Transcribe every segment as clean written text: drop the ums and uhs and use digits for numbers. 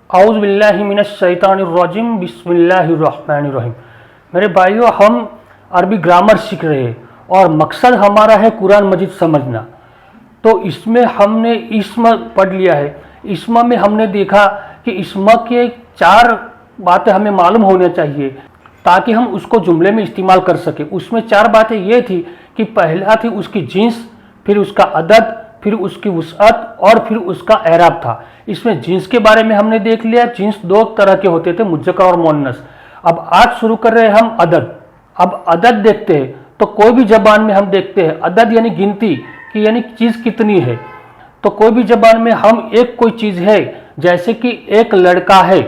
औज़ु बिल्लाहि मिनश शैतानिर रजीम बिस्मिल्लाहिर्रहमानिर्रहीम। मेरे भाइयों, हम अरबी ग्रामर सीख रहे हैं और मकसद हमारा है कुरान मजीद समझना। तो इसमें हमने इस्म पढ़ लिया है। इस्म में हमने देखा कि इस्म के 4 बातें हमें मालूम होनी चाहिए ताकि हम उसको जुमले में इस्तेमाल कर सके। उसमें 4 बातें ये थी कि पहला थी उसकी जिन्स, फिर उसका अदद, फिर उसकी वुसअत और फिर उसका एराब था। इसमें जिन्स के बारे में हमने देख लिया। जिन्स 2 तरह के होते थे, मुज़क्कर और मुअन्नस। अब आज शुरू कर रहे हैं हम अदद। अब अदद देखते हैं तो कोई भी जबान में हम देखते हैं अदद यानी गिनती कि यानी चीज़ कितनी है। तो कोई भी जबान में हम एक कोई चीज़ है, जैसे कि एक लड़का है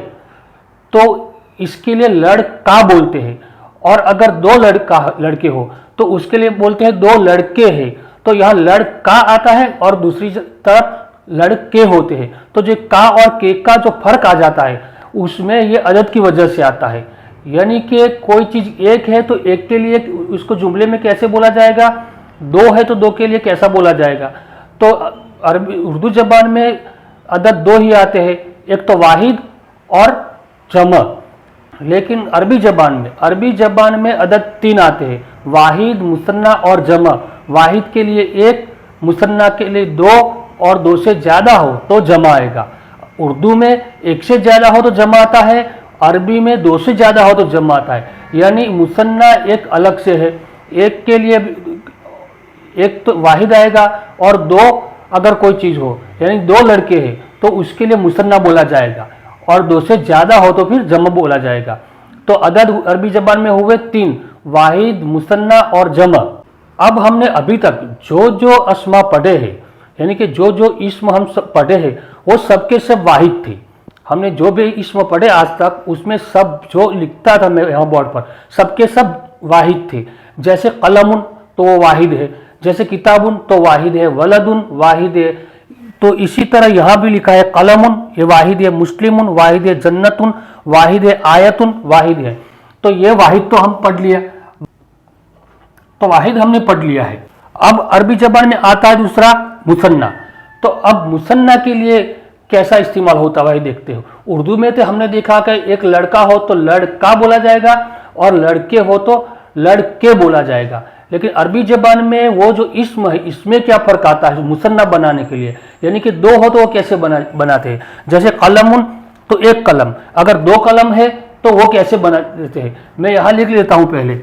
तो इसके लिए लड़का बोलते हैं, और अगर 2 लड़के हो तो उसके लिए बोलते हैं 2 लड़के हैं। तो यहाँ लड़का आता है और दूसरी तरफ लड़के होते हैं। तो जो का और के का जो फर्क आ जाता है उसमें ये अदद की वजह से आता है। यानी कि कोई चीज़ एक है तो एक के लिए उसको जुमले में कैसे बोला जाएगा, 2 है तो 2 के लिए कैसा बोला जाएगा। तो अरबी उर्दू जबान में अदद 2 ही आते हैं, एक तो वाहिद और जमा। लेकिन अरबी जबान में अदद 3 आते हैं, वाहिद, मुसन्ना और जमा। वाहिद के लिए 1, मुसन्ना के लिए 2 और 2 से ज़्यादा हो तो जमा आएगा। उर्दू में 1 से ज़्यादा हो तो जमा आता है, अरबी में 2 से ज़्यादा हो तो जमा आता है। यानी मुसन्ना एक अलग से है, एक के लिए एक तो वाहिद आएगा और 2 अगर कोई चीज़ हो यानी 2 लड़के हैं तो उसके लिए मुसन्ना बोला जाएगा, और 2 से ज़्यादा हो तो फिर जमा बोला जाएगा। तो अदद अरबी ज़बान में हुए 3, वाहिद, मुसन्ना और जमा। अब हमने अभी तक जो जो अस्मा पढ़े हैं, यानी कि जो जो इस्म हम सब पढ़े हैं वो सबके सब वाहिद थे। हमने जो भी इस्म पढ़े आज तक उसमें सब जो लिखता था मैं यहाँ बोर्ड पर सबके सब वाहिद थे। जैसे कलमुन तो वो वाहिद है, जैसे किताबुन तो वाहिद है, वलदुन वाहिद है। तो इसी तरह यहाँ भी लिखा है कलमुन ये वाहिद है, मुस्लिमुन वाहिद है, जन्नतुन वाहिद है, आयतुन वाहिद है। तो ये वाहिद तो हम पढ़ लिया, तो वाहिद हमने पढ़ लिया है। अब अरबी जबान में आता है दूसरा मुसन्ना। तो अब मुसन्ना के लिए कैसा इस्तेमाल होता है देखते हो। उर्दू में तो हमने देखा कि एक लड़का हो तो लड़का बोला जाएगा और लड़के हो तो लड़के बोला जाएगा। लेकिन अरबी जबान में वो जो इस्म है इसमें क्या फ़र्क आता है मुसन्ना बनाने के लिए, यानी कि 2 हो तो वो कैसे बनाते हैं। जैसे कलमुन तो 1 कलम, अगर 2 कलम है तो वो कैसे बना देते हैं। मैं यहाँ लिख लेता हूँ पहले।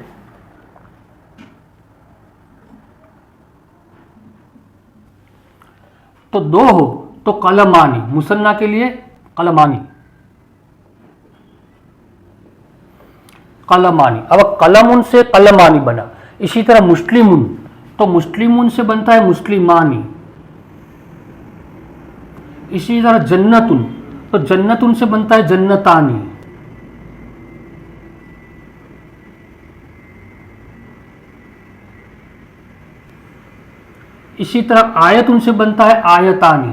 तो 2 हो तो कलमानी, मुसन्ना के लिए कलमानी, कलमानी। अब कलमुन से कलमानी बना। इसी तरह मुस्लिमुन तो मुस्लिमुन से बनता है मुस्लिमानी। इसी तरह जन्नतुन तो जन्नतुन से बनता है जन्नतानी। इसी तरह आयतुन से बनता है आयतानी।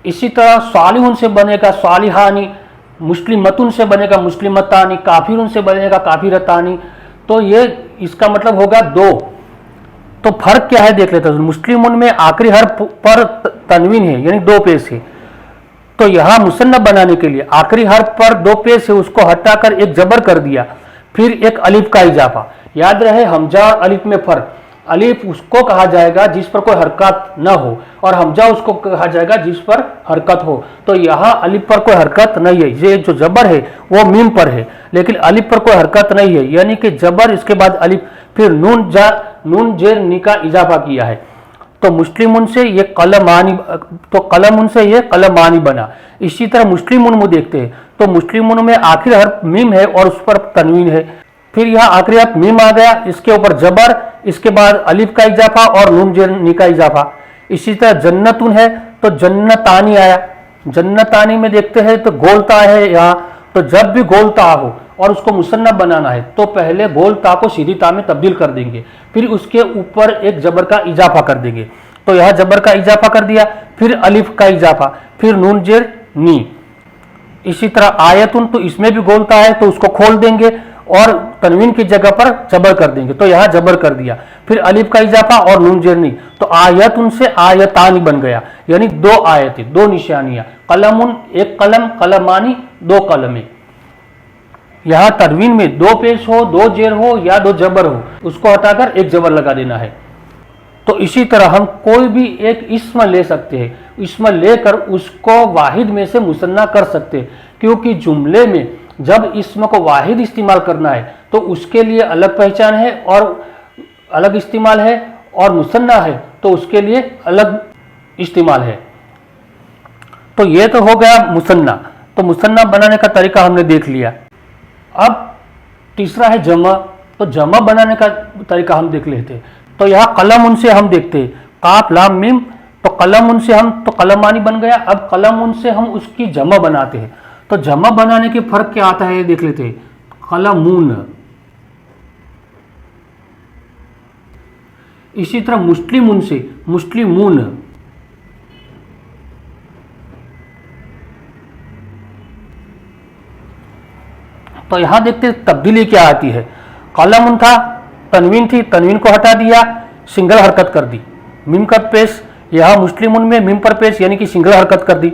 इसी तरह सालिहुन से बनेगा सालिहानी, मुस्लिमतुन से बनेगा मुस्लिमतानी, काफिरुन से बनेगा काफिरतानी। तो ये इसका मतलब होगा 2। तो फर्क क्या है देख लेते हैं। मुस्लिमुन में आखिरी हर्फ पर तनवीन है यानी 2 पेश है। तो यहाँ मुसन्ना बनाने के लिए आखिरी हर्फ पर 2 पेश है, उसको हटाकर एक जबर कर दिया, फिर एक अलिफ का इजाफा। याद रहे हमजा और अलिफ में फर्क। अलिफ उसको कहा जाएगा जिस पर कोई हरकत न हो और हमजा उसको कहा जाएगा जिस पर हरकत हो। तो यहाँ अलिफ पर कोई हरकत नहीं है, ये जो जबर है वो मीम पर है, लेकिन अलिफ पर कोई हरकत नहीं है, यानी कि जबर इसके बाद अलिफ, फिर नून जेर नी का इजाफा किया है। तो मुस्लिमुन से ये कलमानी, तो कलमुन से ये कलमानी बना। इसी तरह मुस्लिमुन में देखते हैं तो मुस्लिमुन में आखिर हर्फ मीम है और उस पर तनवीन है। फिर यहाँ आखिरी हर्फ मीम आ गया, इसके ऊपर जबर, इसके बाद अलिफ का इजाफा और नून जेर नी का इजाफा। इसी तरह जन्नतुन है तो जन्नतानी आया। जन्नतानी में देखते हैं तो गोलता है यहाँ। तो जब भी गोलता हो और उसको मुसन्ना बनाना है तो पहले गोल ता को सीधी ता में तब्दील कर देंगे, फिर उसके ऊपर एक जबर का इजाफा कर देंगे। तो यहाँ जबर का इजाफा कर दिया, फिर अलिफ का इजाफा, फिर नून जेर नी। इसी तरह आयतुन तो इसमें भी गोलता है तो उसको खोल देंगे और तनवीन की जगह पर जबर कर देंगे, तो यहाँ जबर कर दिया। फिर अलिफ का इजाफा और नून जेर नहीं, तो आयतुन से आयतानी बन गया, यानी दो आयतें, दो निशानियां। कलमुन एक कलम, कलमानी दो कलमें। यहाँ तनवीन में दो पेश हो, दो जेर हो या दो जबर हो, उसको हटाकर एक जबर लगा देना है। तो इसी तरह हम कोई भी एक इस्म ले सकते हैं, इस्म लेकर उसको वाहिद में से मुसन्ना कर सकते हैं, क्योंकि जुमले में जब इस्म को वाहिद इस्तेमाल करना है तो उसके लिए अलग पहचान है और अलग इस्तेमाल है, और मुसन्ना है तो उसके लिए अलग इस्तेमाल है। तो ये तो हो गया मुसन्ना। तो मुसन्ना बनाने का तरीका हमने देख लिया। अब तीसरा है जमा। तो जमा बनाने का तरीका हम देख लेते हैं। तो यहाँ कलम उनसे हम देखते हैं, काफ लाम मीम, तो कलम उनसे हम तो कलमानी बन गया। अब कलम उनसे हम उसकी जमा बनाते हैं। तो जमा बनाने के फर्क क्या आता है ये देख लेते हैं। कलमून, इसी तरह मुस्लिमुन से मुस्लिमून, तो यहां देखते तब्दीली क्या आती है। कलम था, तनवीन थी, तनवीन को हटा दिया, सिंगल हरकत कर दी, मीम का पेश। यहां मुस्लिमुन में मीम पर पेश यानी कि सिंगल हरकत कर दी।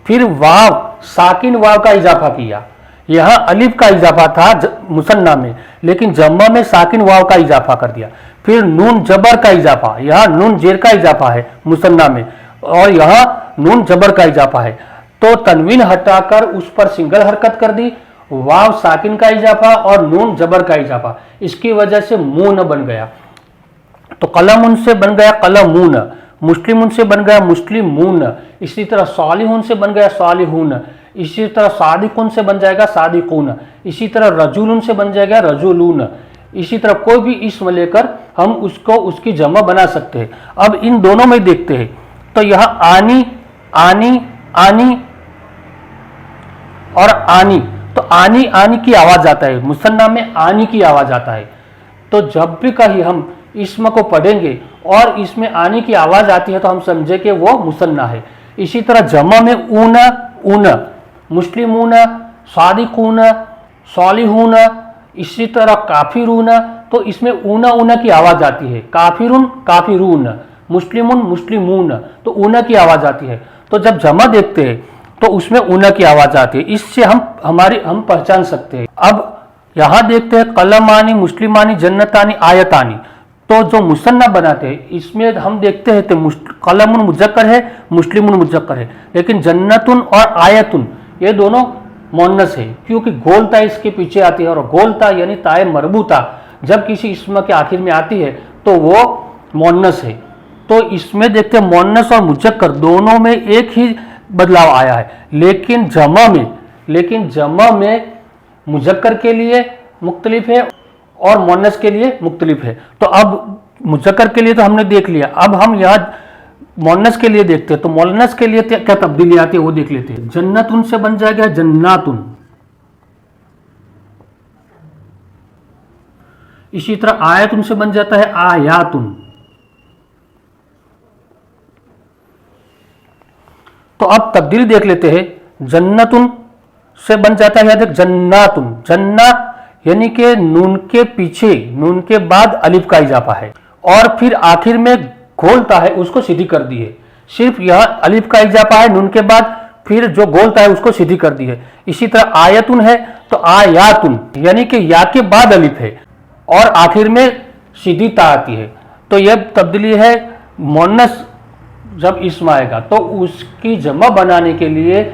फिर वाव, साकिन वाव का इजाफा किया। यहां अलिफ का इजाफा था मुसन्ना में, लेकिन जम्मा में साकिन वाव का इजाफा कर दिया। फिर नून जबर का इजाफा, यहां नून जेर का इजाफा है मुसन्ना में, और यहां नून जबर का इजाफा है। तो तनवीन हटाकर उस पर सिंगल हरकत कर दी, वाव साकिन का इजाफा और नून जबर का इजाफा, इसकी वजह से मून बन गया। तो कलम से बन गया कलमून, मुस्लिम से बन गया मुस्लिमून, इसी तरह सालिहुन से बन गया सालिहून, इसी तरह सादिकुन से बन जाएगा सादिकुन, इसी तरह रजूलुन से बन जाएगा रजूलून। इसी तरह कोई भी इस्म लेकर हम उसको उसकी जमा बना सकते हैं। अब इन दोनों में देखते हैं। तो यह आनी, आनी, आनी और आनी, तो आनी आनी की आवाज आता है, मुसन्ना में आनी की आवाज आता है। तो जब भी कहीं हम इस्म को पढ़ेंगे और इसमें आनी की आवाज आती है तो हम समझे कि वो मुसन्ना है। इसी तरह जमा में ऊना, ऊना, मुस्लिमून, सादिकून, सालिहून, इसी तरह काफिरून, तो इसमें ऊना ऊना की आवाज आती है। काफिरुन, काफिरून, मुस्लिमुन, मुस्लिमून, तो ऊना की आवाज आती है। तो जब जमा देखते हैं तो उसमें ऊना की आवाज आती है। इससे हम पहचान सकते हैं। अब यहां देखते हैं कलमानी, मुस्लिमानी, जन्नतानी, आयतानी। तो जो मुसन्ना बनाते हैं इसमें हम देखते हैं तो कलमुन मुजक्कर है, मुस्लिमुन मुजक्कर है, लेकिन जन्नतुन और आयतुन ये दोनों मोन्नस है, क्योंकि गोलता इसके पीछे आती है। और गोलता यानी ताए मरबूता जब किसी इस्म के आखिर में आती है तो वो मोन्नस है। तो इसमें देखते हैं मोन्नस और मुजक्कर दोनों में एक ही बदलाव आया है, लेकिन जमा में मुजक्कर के लिए मुख्तलिफ है और मोन्नस के लिए मुख्तलिफ है। तो अब मुजक्कर के लिए तो हमने देख लिया, अब हम यहाँ मोन्नस के लिए देखते हैं। तो मोन्नस के लिए क्या तब्दीली आती है वो देख लेते हैं। जन्नतुन से बन जाएगा जन्नातुन, इसी तरह आयतुन से बन जाता है आयातुन। तो अब तब्दीली देख लेते हैं। जन्नतुन से बन जाता है देख जन्नातुन, जन्ना यानी कि नून के पीछे, नून के बाद अलिफ का इजाफा है और फिर आखिर में गोलता है उसको सीधी कर दी है। सिर्फ यह अलिफ का इजाफा है नून के बाद, फिर जो गोलता है उसको सीधी कर दी है। इसी तरह आयतुन है तो आयातुन यानी कि या के बाद अलिफ है और आखिर में सीधी ता आती है। तो यह तब्दीली है। मोन्नस जब इस्म आएगा तो उसकी जमा बनाने के लिए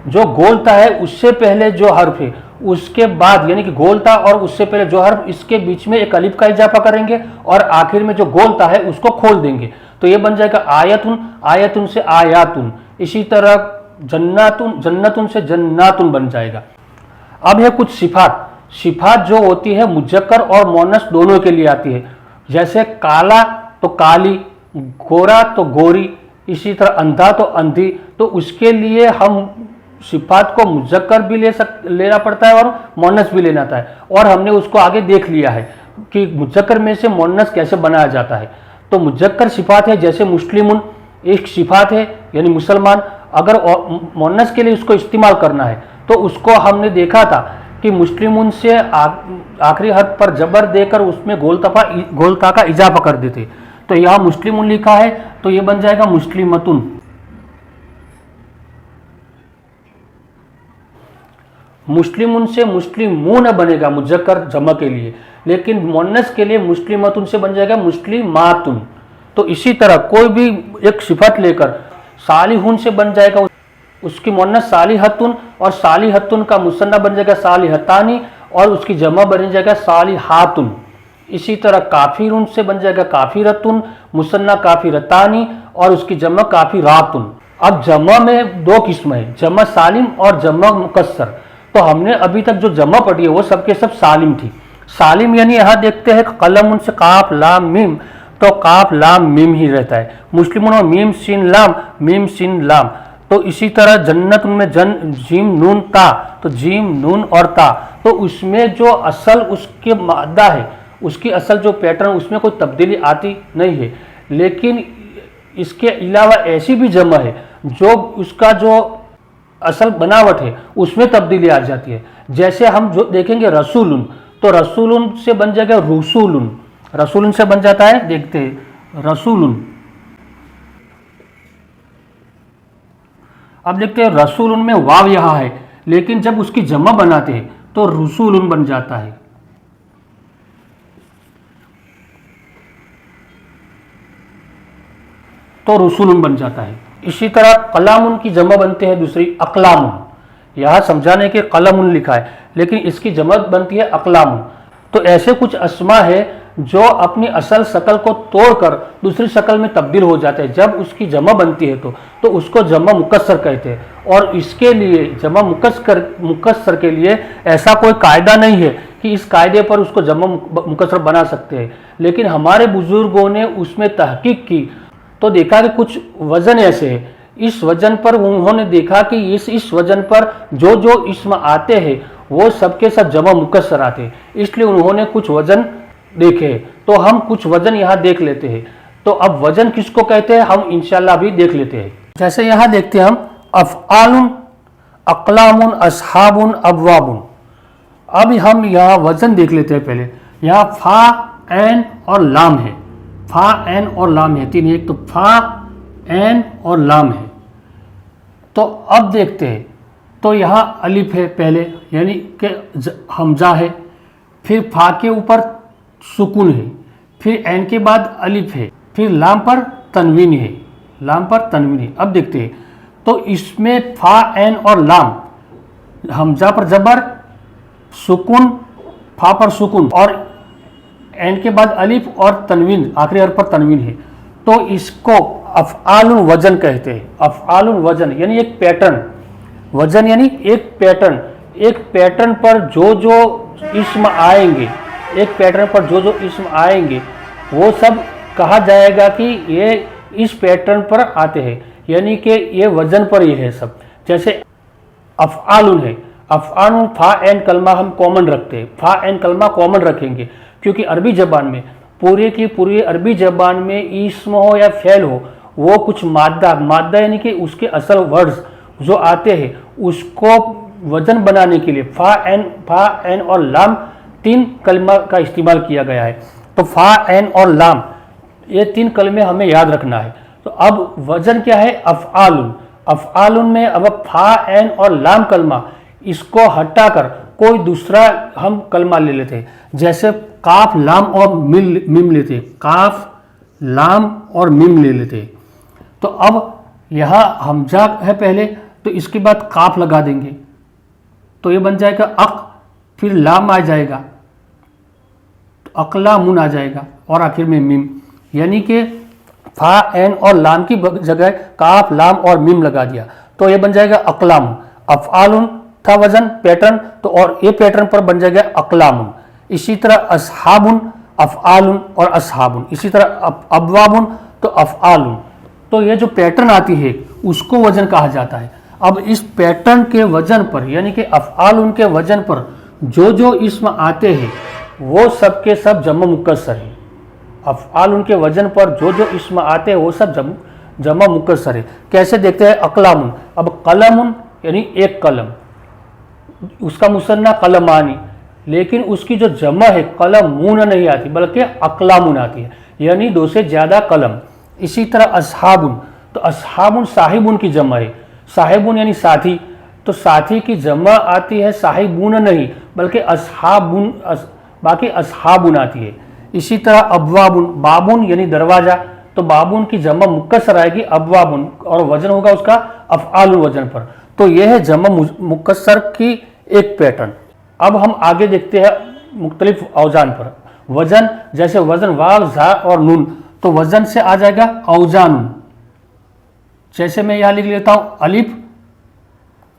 जो गोलता है उससे पहले जो हर्फ है उसके बाद, यानी कि गोलता और उससे पहले जो हर्फ, इसके बीच में एक अलिफ का इजाफा करेंगे और आखिर में जो गोलता है उसको खोल देंगे। तो ये बन जाएगा आयतुन, आयतुन से आयातुन। इसी तरह जन्नातुन, जन्नतुन से जन्नातुन बन जाएगा। अब है कुछ सिफात जो होती है मुजक्कर और मोनस दोनों के लिए आती है। जैसे काला तो काली, गोरा तो गोरी, इसी तरह अंधा तो अंधी। तो उसके लिए हम सिफात को मुजक्कर भी लेना पड़ता है और मोनस भी लेना है, और हमने उसको आगे देख लिया है कि मुजक्कर में से मोनस कैसे बनाया जाता है। तो मुजक्कर सिफात है, जैसे मुस्लिमुन एक सिफात है यानी मुसलमान। अगर मोनस के लिए उसको इस्तेमाल करना है तो उसको हमने देखा था कि मुस्लिमुन से आखिरी हर्फ पर जबर देकर उसमें गोलता का इजाफा कर देते। तो यहाँ मुस्लिमुन लिखा है तो ये बन जाएगा मुस्लिमतुन। मुस्लिमुन से मुस्लिमून बनेगा मुजक्कर जमा के लिए, लेकिन मुन्नस के लिए मुस्लिमतुन से बन जाएगा मुस्लिमातुन। तो इसी तरह कोई भी एक सिफत लेकर सालिहुन से बन जाएगा उसकी मुन्नस सालिहतुन, और सालिहतुन का मुसन्ना बन जाएगा सालिहतानी, और उसकी जमा बन जाएगा सालिहातुन। इसी तरह काफिरुन से बन जाएगा काफिरतुन, मुसन्ना काफिरतानी, और उसकी जमा काफिरातुन। अब जमा में दो किस्म है, जमा सालिम और जमा मुकस्सर। तो हमने अभी तक जो जमा पढ़ी है वो सबके सब सालिम थी। सालिम यानी यहाँ देखते हैं कलम से काफ लाम मीम, तो काफ लाम मीम ही रहता है। मुस्लिमों में मीम सिन लाम, मीम सिन लाम। तो इसी तरह जन्नत में जन जीम नून ता, तो जीम नून और ता। तो उसमें जो असल उसके मादा है, उसकी असल जो पैटर्न, उसमें कोई तब्दीली आती नहीं है। लेकिन इसके अलावा ऐसी भी जमा है जो उसका जो असल बनावट है उसमें तब्दीली आ जाती है। जैसे हम जो देखेंगे रसूलुन, तो रसूलुन से बन जाएगा रसूलुन, रसूलुन से बन जाता है, देखते हैं रसूलुन। अब देखते हैं रसूलुन में वाव यहाँ है, लेकिन जब उसकी जमा बनाते हैं तो रसूलुन बन जाता है। तो रसूलुन बन जाता है। इसी तरह कलामुन की जमा बनते हैं दूसरी अकलामुन। यहाँ समझाने के कलमुन लिखा है, लेकिन इसकी जमा बनती है अकलामुन। तो ऐसे कुछ अस्मा है जो अपनी असल शक्ल को तोड़कर दूसरी शक्ल में तब्दील हो जाते हैं। जब उसकी जमा बनती है तो उसको जमा मुकस्सर कहते हैं। और इसके लिए जमा मुकस्सर के लिए ऐसा कोई कायदा नहीं है कि इस कायदे पर उसको जमा मुकस्सर बना सकते हैं। लेकिन हमारे बुजुर्गों ने उसमें तहकीक की तो देखा कि कुछ वजन ऐसे है, इस वजन पर उन्होंने देखा कि इस वजन पर जो जो इस्म आते हैं वो सबके सब जमा मुकस्सर आते हैं, इसलिए उन्होंने कुछ वजन देखे। तो हम कुछ वजन यहाँ देख लेते हैं। तो अब वजन किसको कहते हैं हम इंशाल्लाह भी देख लेते हैं। जैसे यहाँ देखते हैं हम अफ़आलुन, अक़लामुन, अस्हाबुन, अबवाबुन। अब हम यहाँ वजन देख लेते हैं। पहले यहाँ फा, ऐन और लाम है, फा, ऐन और लाम है, तीन। एक तो फा, ऐन और लाम है। तो अब देखते हैं, तो यहाँ अलिफ है पहले, यानी कि हमजा है, फिर फा के ऊपर सुकून है, फिर ऐन के बाद अलिफ है, फिर लाम पर तनवीन है, लाम पर तनवीन है। अब देखते हैं, तो इसमें फा, ऐन और लाम, हमजा पर जबर, सुकून, फा पर सुकून, और ऐन के बाद अलिफ और तनवीन, आखिरी हर्फ पर तनवीन है। तो इसको अफ़आलुन वजन कहते हैं। अफ़आलुन वजन यानी एक पैटर्न, वजन यानी एक पैटर्न। एक पैटर्न पर जो जो इस्म आएंगे, एक पैटर्न पर जो जो इस्म आएंगे वो सब कहा जाएगा कि ये इस पैटर्न पर आते हैं, यानी कि ये वजन पर ही है सब। जैसे अफ़आलुन है, अफ़आलुन फा एन कलमा हम कॉमन रखते हैं, फा एन कलमा कॉमन रखेंगे, क्योंकि अरबी ज़बान में पूरे की पूरी अरबी ज़बान में इस्म हो या फ़ेल हो, वो कुछ मादा यानी कि उसके असल वर्ड्स जो आते हैं उसको वजन बनाने के लिए फा एन और लाम तीन कलमा का इस्तेमाल किया गया है। तो फा, ऐन और लाम ये तीन कलमे हमें याद रखना है। तो अब वजन क्या है? अफ़आलुन। अफ़आलुन में अब फा, ऐन और लाम कलमा, इसको हटाकर कोई दूसरा हम कलमा ले लेते हैं। जैसे काफ, लाम और मीम लेते हैं, काफ, लाम और मीम ले लेते हैं। तो अब यहाँ हमजा है पहले, तो इसके बाद काफ लगा देंगे, तो ये बन जाएगा अक, फिर लाम आ जाएगा, तो अक़लामुन आ जाएगा, और आखिर में मीम, यानी कि फा, ऐन और लाम की जगह काफ, लाम और मीम लगा दिया, तो ये बन जाएगा अक़लामुन। अफ़आलुन था वजन पैटर्न, तो और ये पैटर्न पर बन जाएगा अक़लामुन। इसी तरह अस्हाबुन, अफ़आलुन और अस्हाबुन। इसी तरह अबवाबुन, तो अफ़आलुन। तो ये जो पैटर्न आती है उसको वजन कहा जाता है। अब इस पैटर्न के वजन पर, यानी कि अफ़आलुन के वजन पर जो जो इस्म आते हैं वो सब के सब जमा मुकस्सर है। अफ़आलुन के वजन पर जो जो इस्म आते हैं वो सब जमा मुकस्सर है। कैसे देखते हैं? अक़लामुन। अब कलमुन यानी एक कलम, उसका मुसन्ना कलमानी, लेकिन उसकी जो जमा है कलमून नहीं आती बल्कि अकलामुन आती है, यानी 2 से ज़्यादा कलम। इसी तरह असहाबुन, तो असहाबुन साहिबुन की जमा है, साहिबुन यानी साथी, तो साथी की जमा आती है साहिबुन नहीं बल्कि असहाबुन, बाकी असहाबुन आती है। इसी तरह अबवाबुन, बाबुन यानी दरवाज़ा, तो बाबुन की जमा मुक्कसर आएगी अबवाबुन, और वजन होगा उसका अफ़आलुन वजन पर। तो यह है जमा मुक्कसर की एक पैटर्न। अब हम आगे देखते हैं मुख्तलिफ औजान पर वज़न, जैसे वज़न वाव झा और नून, तो वज़न से आ जाएगा औजानुन। जैसे मैं यहाँ लिख लेता हूँ अलिफ,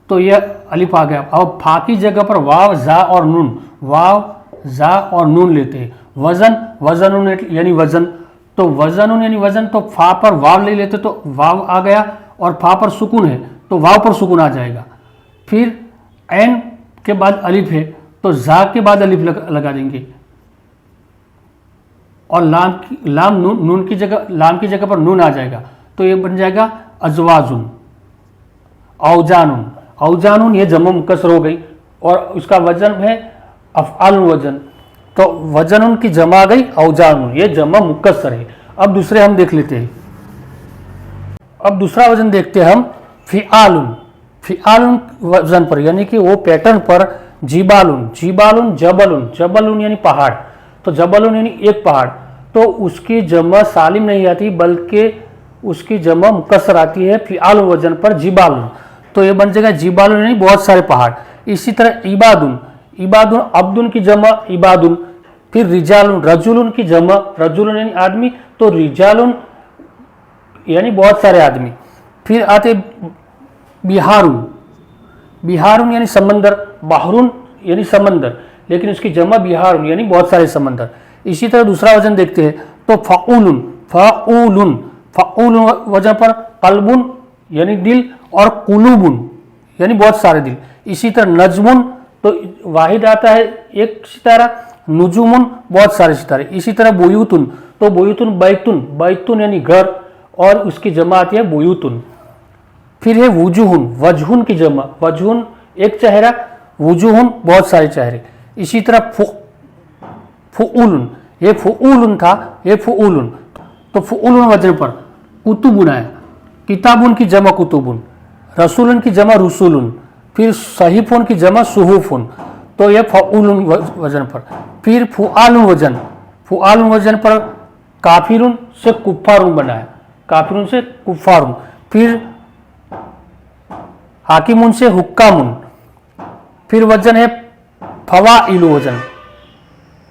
तो यह अलिफ आ गया। अब फा की जगह पर वाव झा और नून, वाव झा और नून लेते हैं। वज़न, वज़नुन यानी वज़न, तो वज़नुन यानी वज़न, तो फा पर वाव ले लेते तो वाव आ गया, और फा पर सुकून है तो वाव पर सुकून आ जाएगा। फिर ऐन के बाद अलिफ है तो जा के बाद अलिफ लगा देंगे, और लाम नून की जगह, लाम की जगह पर नून आ जाएगा, तो ये बन जाएगा अजवाजुन, औजानुन। औजानुन ये जमा मुकस्सर हो गई, और उसका वजन है अफ़आलुन वजन, तो वजनुन की जमा आ गई औजानुन, ये जमा मुकस्सर है। अब दूसरे हम देख लेते हैं। अब दूसरा वजन देखते हैं हम फ़िआलुन। फ़िआलुन वजन पर यानी कि वो पैटर्न पर जिबालुन, जिबालुन जबलुन, जबलुन यानी पहाड़, तो जबलुन यानी एक पहाड़, तो उसकी जमा सालिम नहीं आती बल्कि उसकी जमा मुकस्सर आती है फ़िआलुन वजन पर जिबालुन, तो ये बन जाएगा जिबालुन यानी बहुत सारे पहाड़। इसी तरह इबादुन, इबादुन अब्दुन की जमा इबादुन। फिर रिजालुन, रजुलुन की जमा, रजुलुन यानी आदमी, तो रिजालुन यानी बहुत सारे आदमी। फिर आते बिहारुन, बिहारुन यानी समंदर, बहरुन यानी समंदर, लेकिन उसकी जमा बिहारुन यानी बहुत सारे समंदर। इसी तरह दूसरा वजन देखते हैं तो फ़ाउलुन, फ़ाउलुन, फ़ाउलुन वजन पर कल्बुन यानी दिल, और कुलूबुन यानी बहुत सारे दिल। इसी तरह नजमुन, तो वाहिद आता है एक सितारा, नुजुमुन बहुत सारे सितारे। इसी तरह बुयूतुन, तो बुयूतुन बैतुन, बैतुन यानी घर, और उसकी जमा आती है बुयूतुन। फिर है वजूहुन, वजहुन की जमा, वजहुन एक चेहरा, वजूहुन बहुत सारे चेहरे। इसी तरह फुउलुन, ये फुउलुन था, ये फुउलुन, तो फुउलुन वजन पर कुतुबुन आया, किताबुन की जमा कुतुबुन, रसूलुन की जमा रुसुलुन, फिर सहीफुन की जमा सुहूफुन, तो यह फउलुन वजन पर। फिर फुआलुन वजन, फुआलुन वजन पर काफिरुन से कुफ्फारुन बनाया, काफिरुन से कुफ्फारुन। फिर हाकिमुन से हुक्कामुन। फिर वजन है फवाइलु वजन,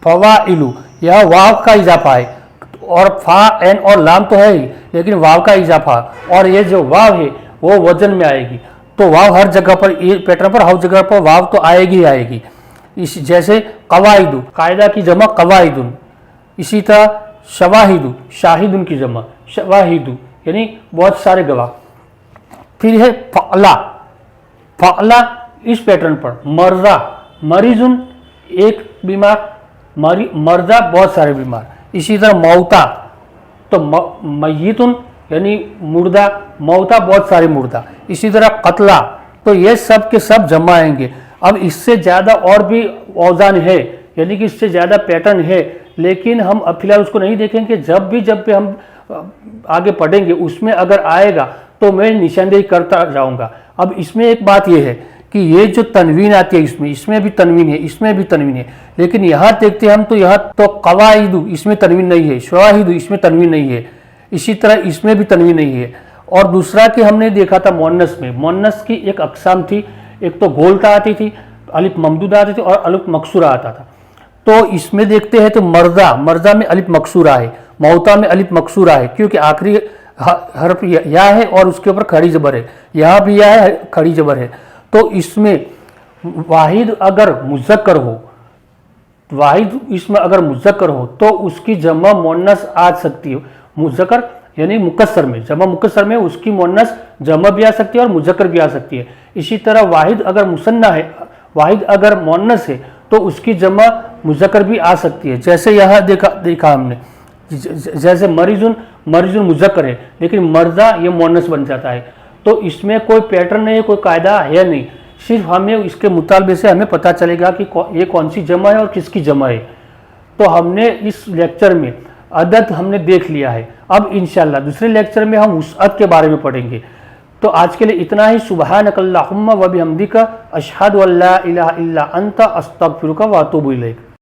फवाइलु, यह वाव का इजाफा है, और फा एन और लाम तो है ही, लेकिन वाव का इजाफा, और ये जो वाव है वो वजन में आएगी, तो वाव हर जगह पर, ये पैटर्न पर हर जगह पर वाव तो आएगी ही आएगी। इस जैसे कवाइदु, कायदा की जमा कवाइदुन। इसी तरह शवाहिदु, शाहिदुन की जमा शवाहिदु यानी बहुत सारे गवाह। फिर है फ़अला, फ़अला इस पैटर्न पर मर्जा, मरीजुन एक बीमार, मर्जा बहुत सारे बीमार। इसी तरह मौता, तो मय्यितुन यानी मुर्दा, मौता बहुत सारे मुर्दा। इसी तरह कतला, तो ये सब के सब जमा आएंगे। अब इससे ज़्यादा और भी औजान है, यानी कि इससे ज़्यादा पैटर्न है, लेकिन हम अब फिलहाल उसको नहीं देखेंगे। जब भी हम आगे पढ़ेंगे उसमें अगर आएगा तो मैं निशानदेही करता जाऊंगा। अब इसमें एक बात यह है कि ये जो तनवीन आती है इसमें भी तनवीन है, इसमें भी तनवीन है, लेकिन यहाँ देखते हैं हम तो यहाँ तो कवाइदु इसमें तनवीन नहीं है, शवाहिदु इसमें तनवीन नहीं है, इसी तरह इसमें भी तनवीन नहीं है। और दूसरा कि हमने देखा था मोन्नस में, मोन्नस की एक अकसाम थी, एक तो गोलता आती थी, अलिफ ममदूदा आती थी, और अलिफ मकसूरा आता था। तो इसमें देखते हैं तो मर्जा, मर्जा में अलिफ मकसूरा है, मौता में अलिफ मकसूरा है, क्योंकि आखिरी हर्फ या है और उसके ऊपर खड़ी जबर है, यहाँ भी या है खड़ी जबर है। तो इसमें वाहिद अगर मुज़क्कर हो, वाहिद इसमें अगर मुज़क्कर हो तो उसकी जमा मोन्नस आ सकती है। मुज़क्कर यानी मुकस्सर में, जमा मुकस्सर में उसकी मोन्नस जमा भी आ सकती है और मुज़क्कर भी आ सकती है। इसी तरह वाहिद अगर मुसन्ना है, वाहिद अगर मोन्नस है तो उसकी जमा मुज़क्कर भी आ सकती है। जैसे यहाँ देखा हमने, जैसे मरीजुन, मरीजुन मुज़क्कर है लेकिन मर्जा ये मोन्नस बन जाता है। तो इसमें कोई पैटर्न नहीं है, कोई कायदा है नहीं, सिर्फ हमें इसके मुतालबे से हमें पता चलेगा कि ये कौन सी जमा है और किसकी जमा है। तो हमने इस लेक्चर में अदद हमने देख लिया है। अब इंशाल्लाह दूसरे लेक्चर में हम वुसअत के बारे में पढ़ेंगे। तो आज के लिए इतना ही। सुब्हानकल्लाहुम्मा व बिहम्दिका अशहदु अल्ला इलाहा इल्ला अंता अस्तगफिरुका व अतूबु इलैक।